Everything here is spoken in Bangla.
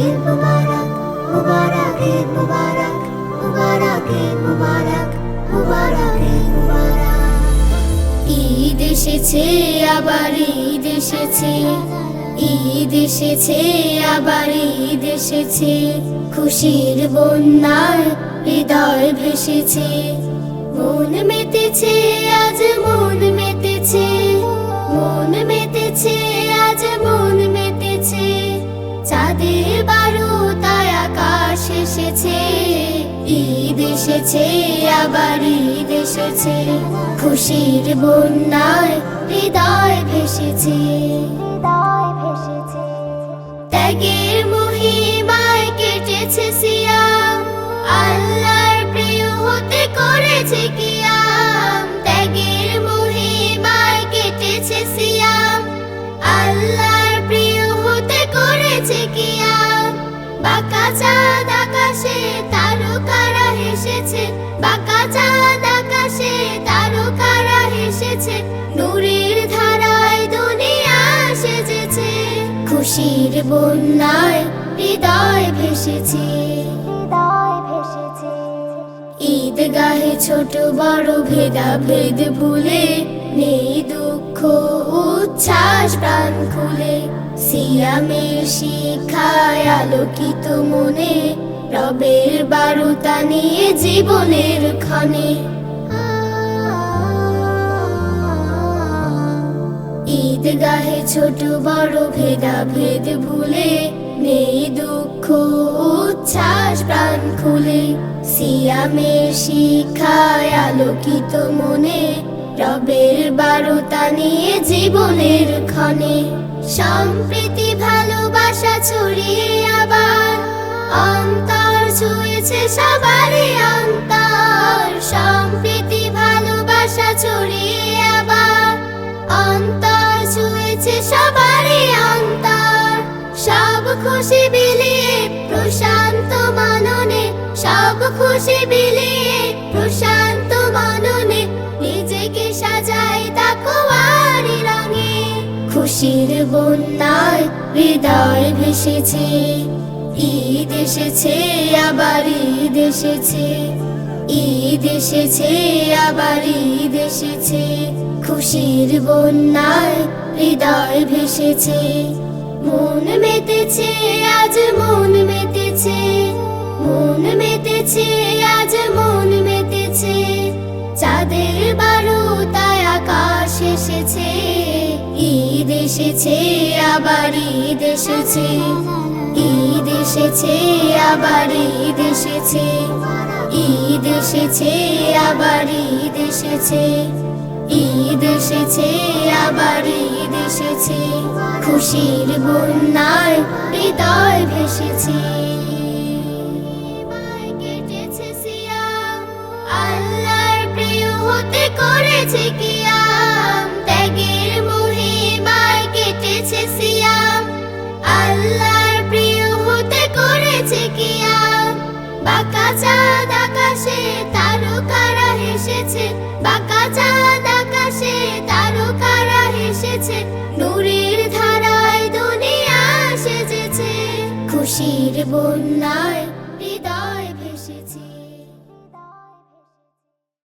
ঈদ মুবারক, মুবারক ঈদ মুবারক, মুবারক ঈদ মুবারক, মুবারক ঈদ মুবারক। ঈদ এসেছে আবার ঈদ এসেছে, ঈদ এসেছে আবার ঈদ এসেছে, খুশির বন্যায় হৃদয় ভেসেছে। মন মেতেছে আজ মন মেতেছে, মন মেতেছে আজ মন মেতেছে, চাঁদের বারোটায় আকাশ এসেছে। ঈদ এসেছে আবার ঈদ এসেছে, খুশির বন্যায় হৃদয় ভেসেছে। ত্যাগের মহিমায় কেটেছে সিয়াম, আল্লাহর প্রিয় হতে করেছে কিয়াম। ত্যাগের মহিমায় কেটেছে সিয়াম, আল্লাহর প্রিয় হতে করেছে কিয়াম। বাঁকা চাঁদ আকাশে তারকারা হেসেছে, বাঁকা চাঁদ আকাশে তারকারা হেসেছে, নূরের ধারায় দুনিয়া সেজেছে। খুশির বন্যায় হৃদয় ভেসেছে। ঈদগাহে ছোট বড় ভেদাভেদ ভুলে, নেই দুঃখ উচ্ছ্বাস প্রাণ খুলে। সিয়ামের শিক্ষায় আলোকিত মনে, রবের বারুতা নিয়ে জীবনের ক্ষণে। ঈদগাহে ছোট বড় ভেদাভেদ ভুলে, নেই দুঃখ উচ্ছ্বাস প্রাণ খুলে। সিয়ামের শিক্ষায় আলোকিত মনে, রবের বারুতা নিয়ে জীবনের ক্ষণে। সম্প্রীতি ভালোবাসা ছড়িয়ে আবার, অন্তর ছুঁয়েছে সবারই অন্তর। সম্প্রীতি ভালোবাসা ছড়িয়ে আবার, অন্তর ছুঁয়েছে সবারই অন্তর। সব খুশি বিলিয়ে প্রশান্ত মননে, সব খুশি বিলিয়ে প্রশান্ত মননে, নিজেকে সাজাই তাকওয়ারি রঙে। খুশির বন্যায় হৃদয় ভেসেছে। ঈদ এসেছে আবার ঈদ এসেছে, ঈদ এসেছে আবার ঈদ এসেছে, খুশির বন্যায় হৃদয় ভেসেছে। মন মেতেছে আজ মন মেতেছে, মন মেতেছে আজ মন মেতেছে, চাঁদের বারোটায় আকাশ এসেছে। ঈদ এসেছে আবার ঈদ এসেছে, ঈদ এসেছে আবার ঈদ এসেছে, ঈদ এসেছে আবার ঈদ এসেছে, ঈদ এসেছে আবার ঈদ এসেছে, খুশির বন্যায় হৃদয় ভেসেছে। কেটেছে সিয়াম, আল্লাহর প্রিয় হতে করেছে কিয়াম। ত্যাগের মহিমায় কেটেছে সিয়াম, আল্লাহর প্রিয় হতে করেছে কিয়াম। বাঁকা চাঁদ